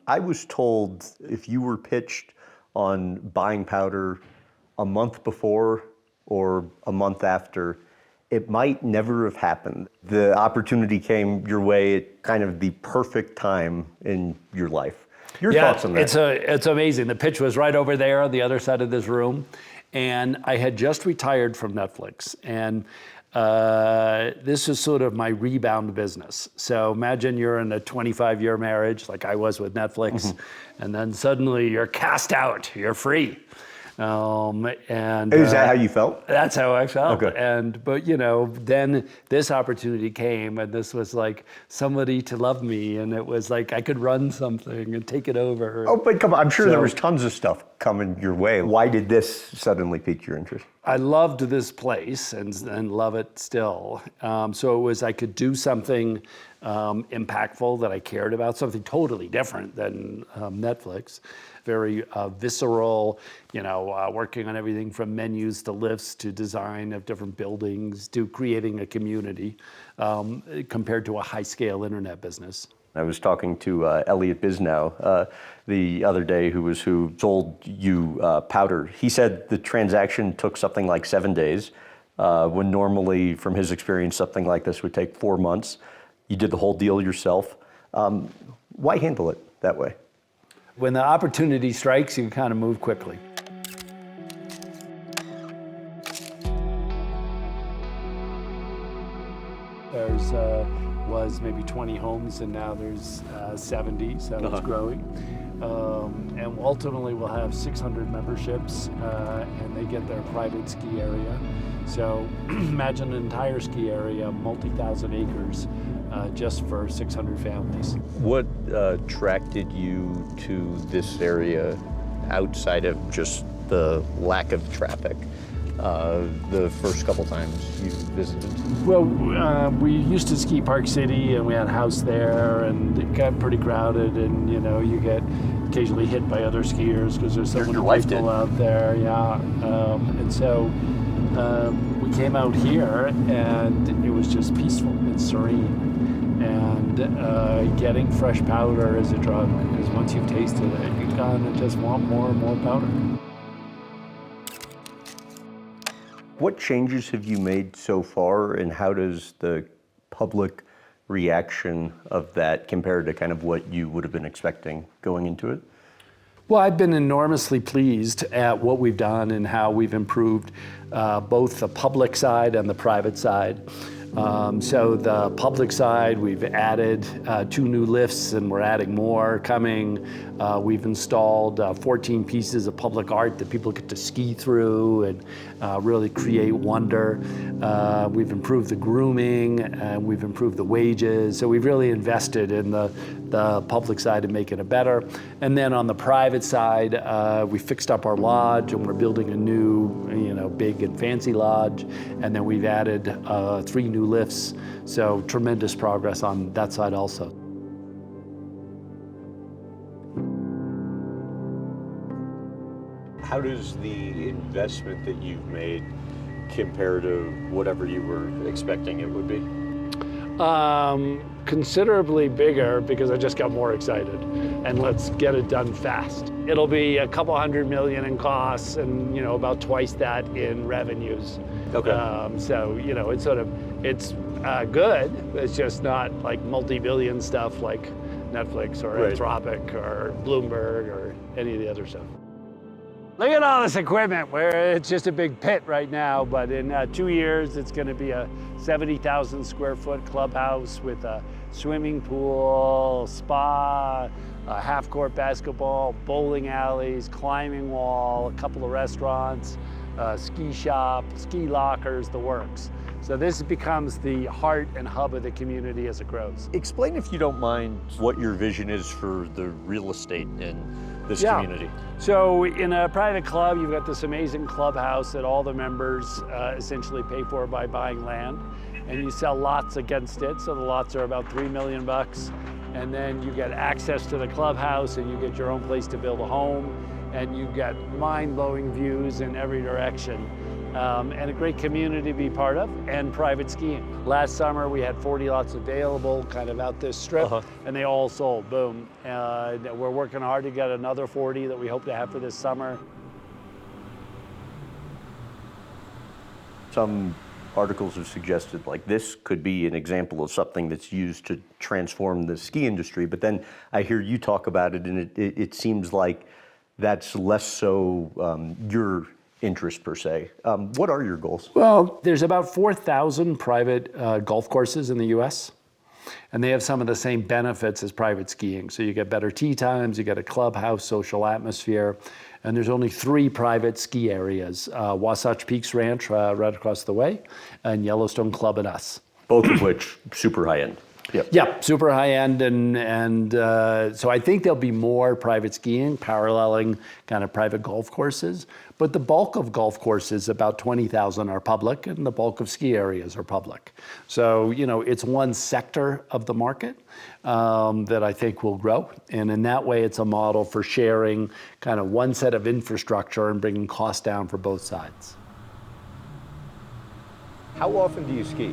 I was told if you were pitched on buying powder a month before or a month after, it might never have happened. The opportunity came your way at kind of the perfect time in your life. Your thoughts on that? It's amazing. The pitch was right over there on the other side of this room. And I had just retired from Netflix. And this is sort of my rebound business. So imagine you're in a 25-year marriage like I was with Netflix, and then suddenly you're cast out, you're free. And is that how you felt? That's how I felt. Okay. But then this opportunity came, and this was like somebody to love me, and it was like I could run something and take it over. Oh, but come on, I'm sure there was tons of stuff coming your way. Why did this suddenly pique your interest? I loved this place and love it still. So it was I could do something impactful that I cared about, something totally different than Netflix. Very visceral, working on everything from menus to lifts to design of different buildings to creating a community compared to a high-scale internet business. I was talking to Elliot Bisnow the other day, who sold you powder. He said the transaction took something like 7 days, when normally, from his experience, something like this would take 4 months. You did the whole deal yourself. Why handle it that way? When the opportunity strikes, you kind of move quickly. There's was maybe 20 homes, and now there's 70, so it's growing. And ultimately we'll have 600 memberships, and they get their private ski area. So imagine an entire ski area, multi-thousand acres, just for 600 families. What attracted you to this area outside of just the lack of traffic the first couple times you visited? Well, we used to ski Park City, and we had a house there, and it got pretty crowded, and you get occasionally hit by other skiers because there's so many people out there. And so we came out here, and it was just peaceful and serene. And getting fresh powder is a drug, because once you've tasted it, you kind of just want more and more powder. What changes have you made so far, and how does the public reaction of that compare to kind of what you would have been expecting going into it? Well, I've been enormously pleased at what we've done and how we've improved both the public side and the private side. So the public side, we've added 2 new lifts, and we're adding more coming. We've installed 14 pieces of public art that people get to ski through and really create wonder. We've improved the grooming, and we've improved the wages. So we've really invested in the public side to make it better. And then on the private side, we fixed up our lodge, and we're building a new, big and fancy lodge. And then we've added 3 new lifts. So tremendous progress on that side also. How does the investment that you've made compare to whatever you were expecting it would be? Considerably bigger, because I just got more excited, and let's get it done fast. It'll be a couple $100 million in costs, and about twice that in revenues. Okay. So it's good. It's just not like multi-billion stuff like Netflix or Anthropic or Bloomberg or any of the other stuff. Look at all this equipment, where it's just a big pit right now, but in 2 years, it's gonna be a 70,000 square foot clubhouse with a swimming pool, spa, a half-court basketball, bowling alleys, climbing wall, a couple of restaurants, ski shop, ski lockers, the works. So this becomes the heart and hub of the community as it grows. Explain, if you don't mind, what your vision is for the real estate in this community. So in a private club, you've got this amazing clubhouse that all the members essentially pay for by buying land, and you sell lots against it. So the lots are about $3 million, and then you get access to the clubhouse, and you get your own place to build a home, and you get mind-blowing views in every direction. and a great community to be part of, and private skiing. Last summer we had 40 lots available kind of out this strip, and they all sold, boom. We're working hard to get another 40 that we hope to have for this summer. Some articles have suggested like this could be an example of something that's used to transform the ski industry, but then I hear you talk about it and it seems like that's less so your interest per se. What are your goals? Well, there's about 4,000 private golf courses in the US, and they have some of the same benefits as private skiing. So you get better tee times, you get a clubhouse, social atmosphere, and there's only 3 private ski areas, Wasatch Peaks Ranch right across the way, and Yellowstone Club and us. Both of which super high end. Yep. Yeah, super high end, and so I think there'll be more private skiing paralleling kind of private golf courses. But the bulk of golf courses, about 20,000, are public, and the bulk of ski areas are public. So it's one sector of the market that I think will grow, and in that way, it's a model for sharing kind of one set of infrastructure and bringing costs down for both sides. How often do you ski?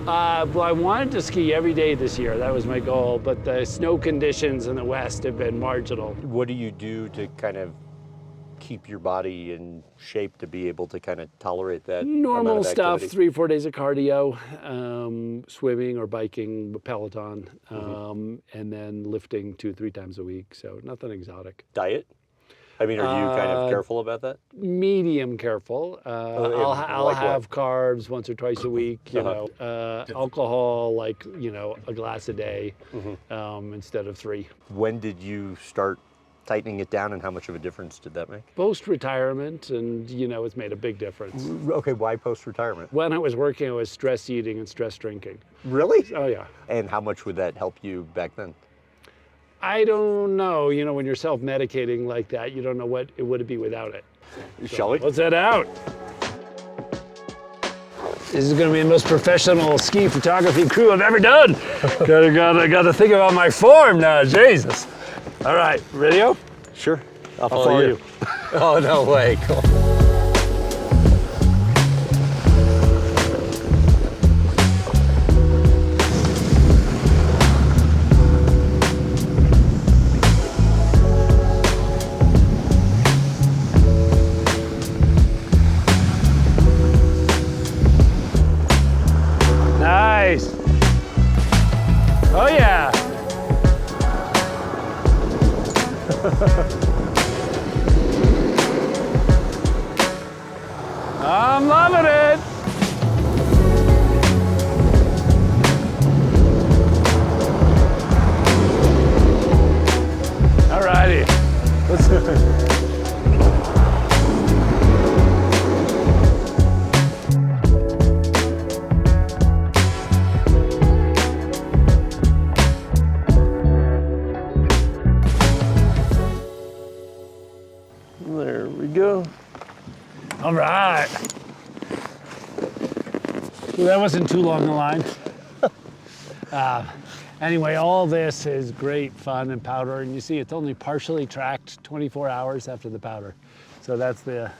Well, I wanted to ski every day this year. That was my goal, but the snow conditions in the West have been marginal. What do you do to kind of keep your body in shape to be able to kind of tolerate that Normal amount of stuff, activity? 3 or 4 days of cardio, swimming or biking, Peloton, and then lifting 2 or 3 times a week. So nothing exotic. Diet? I mean, are you kind of careful about that? Medium careful. I'll have carbs once or twice a week. Alcohol like a glass a day instead of 3. When did you start tightening it down, and how much of a difference did that make? Post-retirement, and it's made a big difference. Okay, why post-retirement? When I was working, I was stress eating and stress drinking. Really? Oh yeah. And how much would that help you back then? I don't know. When you're self-medicating like that, you don't know what it would be without it. Shall we? Let's head out. This is going to be the most professional ski photography crew I've ever done. Gotta think about my form now, Jesus. All right, radio? Sure. I'll follow you. Oh, no way. Cool. Nice. Oh yeah. I'm loving it. All righty. Let's do it. There we go. All right. Well, that wasn't too long a line. Anyway, all this is great fun and powder, and you see it's only partially tracked 24 hours after the powder. So that's the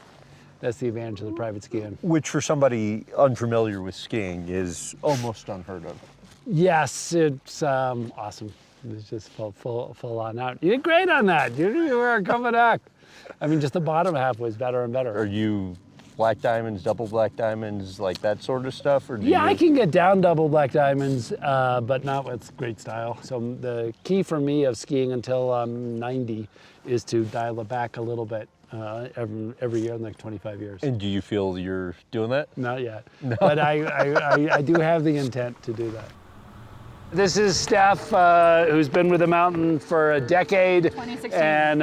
advantage of the private skiing. Which for somebody unfamiliar with skiing is almost unheard of. Yes, it's awesome. It's just full on out. You did great on that. You were coming back. I mean, just the bottom half was better and better. Are you black diamonds, double black diamonds, like that sort of stuff? Or do I can get down double black diamonds, but not with great style. So the key for me of skiing until I'm 90 is to dial it back a little bit every year in like 25 years. And do you feel you're doing that? Not yet, no. But I do have the intent to do that. This is Steph, who's been with the mountain for a decade 2016. and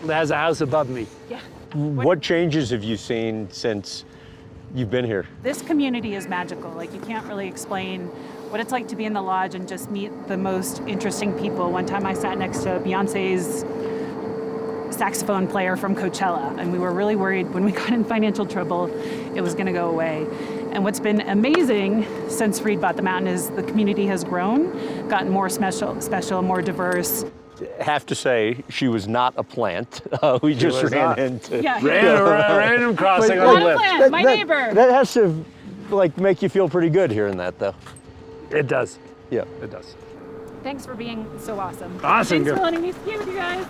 has a house above me. Yeah. What changes have you seen since you've been here? This community is magical. Like, you can't really explain what it's like to be in the lodge and just meet the most interesting people. One time I sat next to Beyonce's saxophone player from Coachella, and we were really worried when we got in financial trouble it was going to go away. And what's been amazing since Reed bought the mountain is the community has grown, gotten more special, more diverse. have to say she was not a plant. We just was ran not. into. Yeah. Random crossing Not on the a lift. plant, my neighbor. That has to like make you feel pretty good hearing that, though. It does. Yeah. It does. Thanks for being so awesome. Awesome. Thanks for letting me ski with you guys.